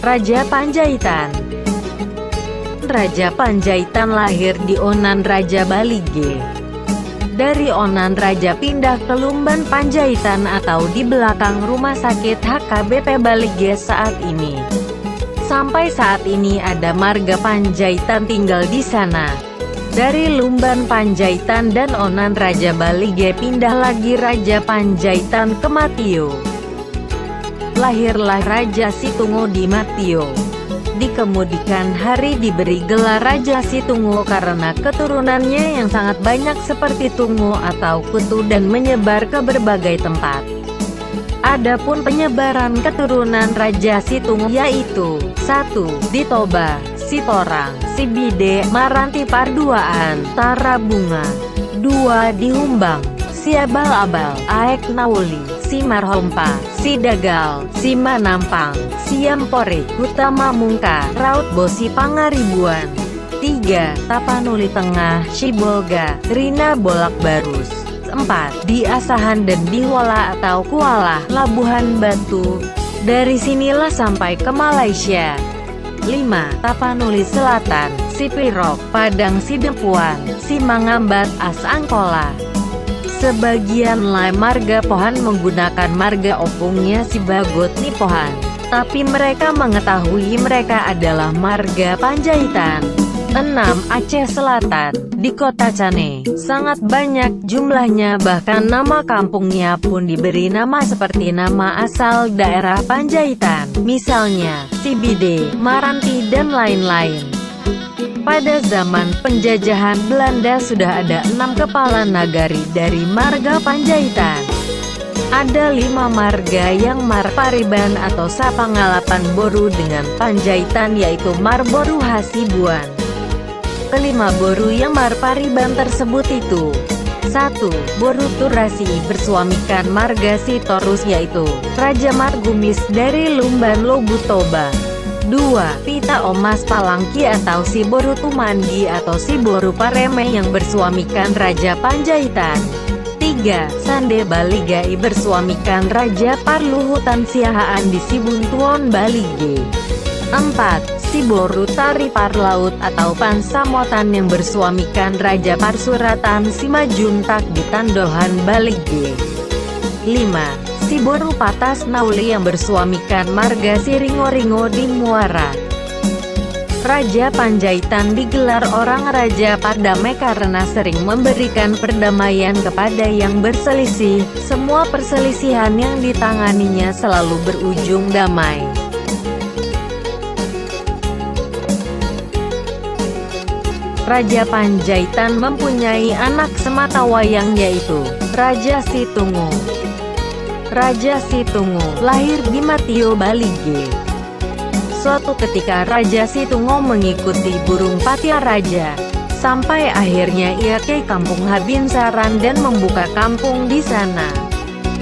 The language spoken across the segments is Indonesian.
Raja Panjaitan. Raja Panjaitan lahir di Onan Raja Balige. Dari Onan Raja pindah ke Lumban Panjaitan atau di belakang Rumah Sakit HKBP Balige saat ini. Sampai saat ini ada marga Panjaitan tinggal di sana. Dari Lumban Panjaitan dan Onan Raja Balige pindah lagi Raja Panjaitan ke Matio. Lahirlah Raja Situngo di Matio. Di kemudian hari diberi gelar Raja Situngo karena keturunannya yang sangat banyak seperti tungo atau kutu dan menyebar ke berbagai tempat. Adapun penyebaran keturunan Raja Situngo yaitu 1. Di Toba, Sitorang, Sibide, Maranti Parduaan, Tarabunga. 2. Di Humbang, Siabal-abal, Aek Nauli, Simarhompa, Sidagal, Simanampang, Siampore, Utama Mungka, Raut Bosi Pangaribuan. 3. Tapanuli Tengah, Sibolga, Rina Bolak Barus. 4. Di Asahan dan di Wola atau Kuala, Labuhan Batu. Dari sinilah sampai ke Malaysia. 5. Tapanuli Selatan, Sipirok, Padang Sidempuan, Simangambat, Asangkola. Sebagian lain marga Pohan menggunakan marga opungnya Sibagot Nipohan, tapi mereka mengetahui mereka adalah marga Panjaitan. 6. Aceh Selatan, di Kota Cane, sangat banyak jumlahnya, bahkan nama kampungnya pun diberi nama seperti nama asal daerah Panjaitan, misalnya Sibide, Maranti dan lain-lain. Pada zaman penjajahan Belanda sudah ada 6 kepala nagari dari marga Panjaitan. Ada 5 marga yang Marpariban atau Sapangalapan Boru dengan Panjaitan yaitu Marboru Hasibuan. Kelima Boru yang Marpariban tersebut itu 1. Boru Turasi bersuamikan marga Sitorus yaitu Raja Margumis dari Lumban Lobu Toba. 2. Pita Omas Palangki atau si Boru Tumandi atau si Boru Pareme yang bersuamikan Raja Panjaitan. 3. Sande Baligai bersuamikan Raja Parluhutan Siahaan di Sibuntuon Balige. 4. Si Boru Tari Parlaut atau Pansamotan yang bersuamikan Raja Parsuratan Simajuntak di Tandohan Balige. 5. Si Boru Patas Nauli yang bersuamikan marga Siringo-ringo di Muara. Raja Panjaitan digelar orang Raja Pardamai karena sering memberikan perdamaian kepada yang berselisih. Semua perselisihan yang ditanganinya selalu berujung damai. Raja Panjaitan mempunyai anak sematawayang yaitu Raja Situngo. Raja Situngo lahir di Matio Balige. Suatu ketika Raja Situngo mengikuti burung patia raja, sampai akhirnya ia ke kampung Habinsaran dan membuka kampung di sana.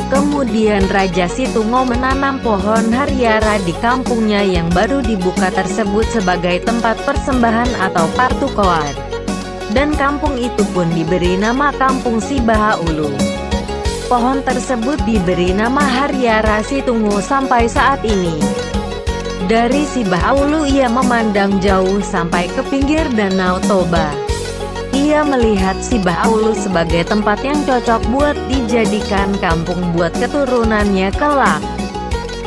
Kemudian Raja Situngo menanam pohon hariara di kampungnya yang baru dibuka tersebut sebagai tempat persembahan atau partukoan. Dan kampung itu pun diberi nama Kampung Sibahaulu. Pohon tersebut diberi nama Hariara Situngo sampai saat ini. Dari Sibahaulu ia memandang jauh sampai ke pinggir Danau Toba. Ia melihat Sibahaulu sebagai tempat yang cocok buat dijadikan kampung buat keturunannya kelak.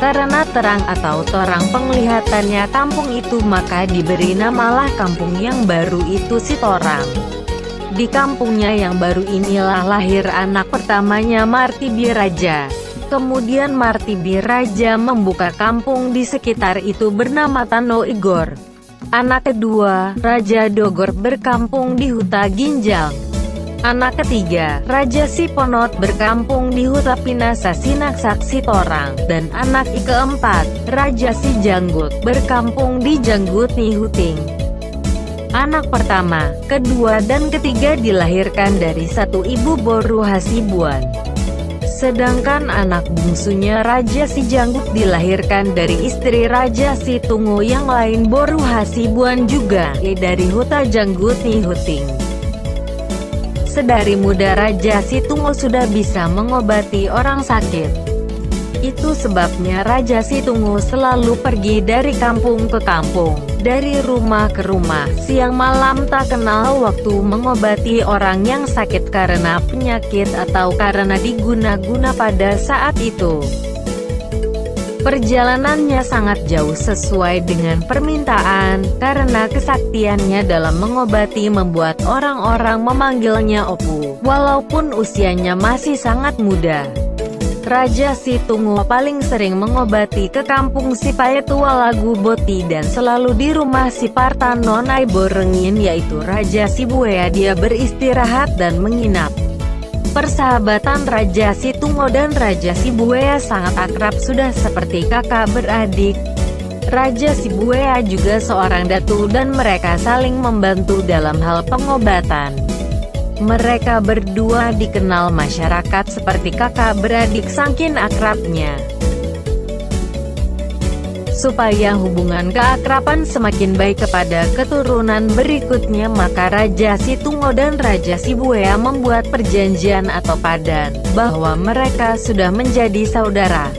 Karena terang atau torang penglihatannya kampung itu maka diberi namalah kampung yang baru itu Sitorang. Di kampungnya yang baru inilah lahir anak pertamanya Martibi Raja. Kemudian Martibi Raja membuka kampung di sekitar itu bernama Tano Igor. Anak kedua, Raja Dogor berkampung di Huta Ginjal. Anak ketiga, Raja Siponot berkampung di Huta Pinasa Sinaksak Sitorang. Dan anak keempat, Raja Sijanggut berkampung di Janggut Nihuting. Anak pertama, kedua dan ketiga dilahirkan dari satu ibu Boru Hasibuan. Sedangkan anak bungsunya Raja Sijanggut dilahirkan dari istri Raja Situngo yang lain Boru Hasibuan juga, dari Huta Janggut Nihuting. Sedari muda Raja Situngo sudah bisa mengobati orang sakit. Itu sebabnya Raja Situngul selalu pergi dari kampung ke kampung, dari rumah ke rumah, siang malam tak kenal waktu mengobati orang yang sakit karena penyakit atau karena diguna-guna pada saat itu. Perjalanannya sangat jauh sesuai dengan permintaan, karena kesaktiannya dalam mengobati membuat orang-orang memanggilnya Opu, walaupun usianya masih sangat muda. Raja Situngul paling sering mengobati ke kampung si Paetualagu Boti dan selalu di rumah si Partanonai Borengin, yaitu Raja Sibuaya. Dia beristirahat dan menginap. Persahabatan Raja Situngul dan Raja Sibuaya sangat akrab, sudah seperti kakak beradik. Raja Sibuaya juga seorang datu dan mereka saling membantu dalam hal pengobatan. Mereka berdua dikenal masyarakat seperti kakak beradik saking akrabnya. Supaya hubungan keakraban semakin baik kepada keturunan berikutnya, maka Raja Situngul dan Raja Sibuaya membuat perjanjian atau padan, bahwa mereka sudah menjadi saudara.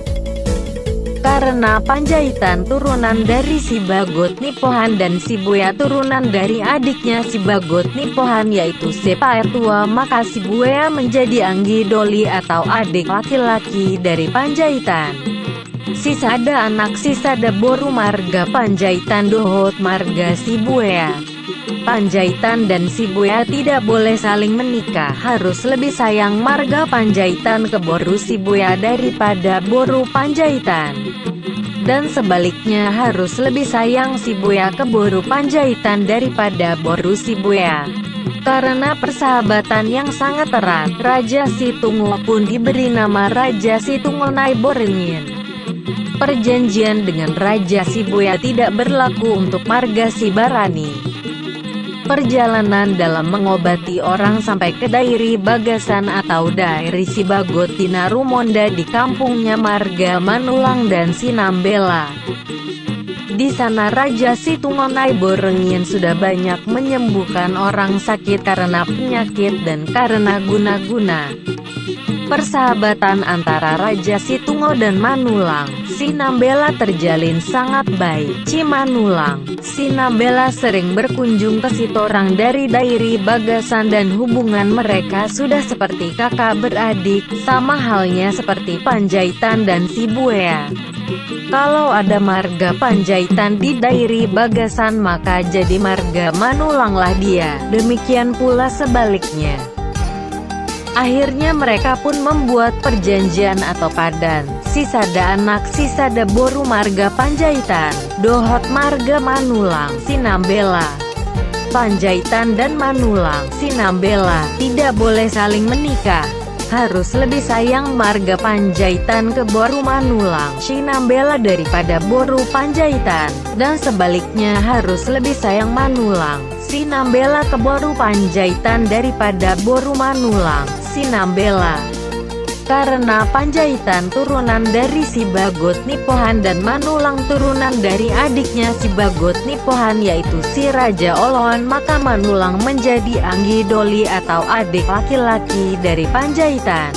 Karena Panjaitan turunan dari si Bagot Nipohan dan Sibuaya turunan dari adiknya si Bagot Nipohan, yaitu si Paetua, maka Sibuaya menjadi Anggi Doli atau adik laki-laki dari Panjaitan. Sisada anak Sisada Boru marga Panjaitan Dohot marga Sibuaya. Panjaitan dan Sibuaya tidak boleh saling menikah, harus lebih sayang marga Panjaitan ke Boru Sibuaya daripada Boru Panjaitan. Dan sebaliknya, harus lebih sayang Sibuaya ke Boru Panjaitan daripada Boru Sibuaya. Karena persahabatan yang sangat erat, Raja Situngul pun diberi nama Raja Situngul Nai Borengin. Perjanjian dengan Raja Sibuaya tidak berlaku untuk marga Sibarani. Perjalanan dalam mengobati orang sampai ke Dairi Bagasan atau Dairi Sibagot di Narumonda di kampungnya marga Manulang dan Sinambela. Di sana Raja Situngul Nai Borengin sudah banyak menyembuhkan orang sakit karena penyakit dan karena guna-guna. Persahabatan antara Raja Situngul dan Manulang, Sinambela terjalin sangat baik. Cimanulang, Sinambela sering berkunjung ke Sitorang dari Dairi Bagasan dan hubungan mereka sudah seperti kakak beradik, sama halnya seperti Panjaitan dan Sibuaya. Kalau ada marga Panjaitan di Dairi Bagasan maka jadi marga Manulanglah dia, demikian pula sebaliknya. Akhirnya mereka pun membuat perjanjian atau padan. Sisada anak Sisada Boru marga Panjaitan, Dohot marga Manulang, Sinambela. Panjaitan dan Manulang, Sinambela tidak boleh saling menikah. Harus lebih sayang marga Panjaitan ke Boru Manulang, Sinambela daripada Boru Panjaitan. Dan sebaliknya, harus lebih sayang Manulang, Sinambela ke Boru Panjaitan daripada Boru Manulang, Sinambela. Karena Panjaitan turunan dari si Bagot Nipohan dan Manulang turunan dari adiknya si Bagot Nipohan, yaitu si Raja Oloan, maka Manulang menjadi Anggi Doli atau adik laki-laki dari Panjaitan.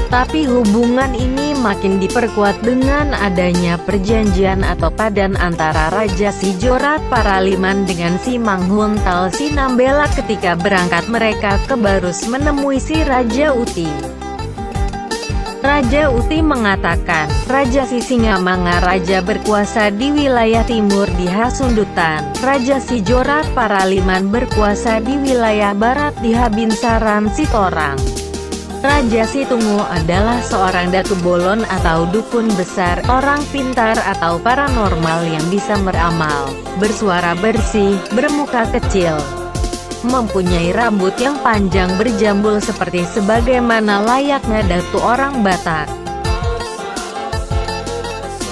Tapi hubungan ini makin diperkuat dengan adanya perjanjian atau padan antara Raja si Jorat Paraliman dengan si Manghuntal Sinambela ketika berangkat mereka ke Barus menemui si Raja Uti. Raja Uti mengatakan, Raja si Singamanga raja berkuasa di wilayah timur di Hasundutan, Raja si Jorat Paraliman berkuasa di wilayah barat di Habinsaran Sitorang. Raja Situngul adalah seorang datu bolon atau dukun besar, orang pintar atau paranormal yang bisa meramal, bersuara bersih, bermuka kecil, mempunyai rambut yang panjang berjambul seperti sebagaimana layaknya datu orang Batak.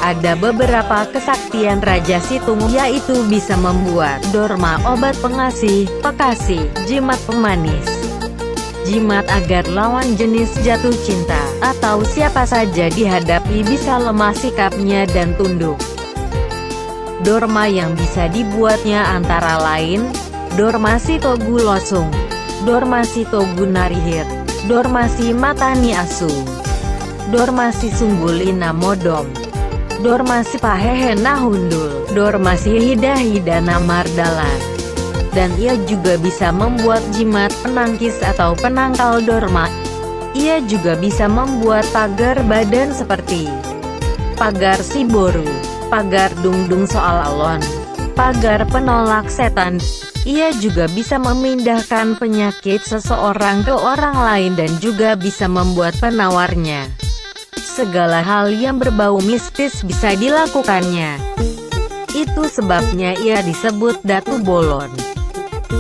Ada beberapa kesaktian Raja Situngul, yaitu bisa membuat dorma, obat pengasih, pekasih, jimat pemanis, jimat agar lawan jenis jatuh cinta, atau siapa saja dihadapi bisa lemah sikapnya dan tunduk. Dorma yang bisa dibuatnya antara lain, Dormasi Togu Losung, Dormasi Togu Narihir, Dormasi Matani Asu. Dormasi Sunggulina Modom, Dormasi Pahehena Hundul, Dormasi Hidahidana Mardalan. Dan ia juga bisa membuat jimat penangkis atau penangkal dorma. Ia juga bisa membuat pagar badan seperti pagar Siboru, pagar Dungdung Soal Alon, pagar penolak setan. Ia juga bisa memindahkan penyakit seseorang ke orang lain dan juga bisa membuat penawarnya. Segala hal yang berbau mistis bisa dilakukannya. Itu sebabnya ia disebut Datu Bolon.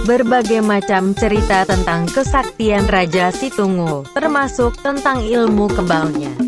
Berbagai macam cerita tentang kesaktian Raja Situngul, termasuk tentang ilmu kebalnya.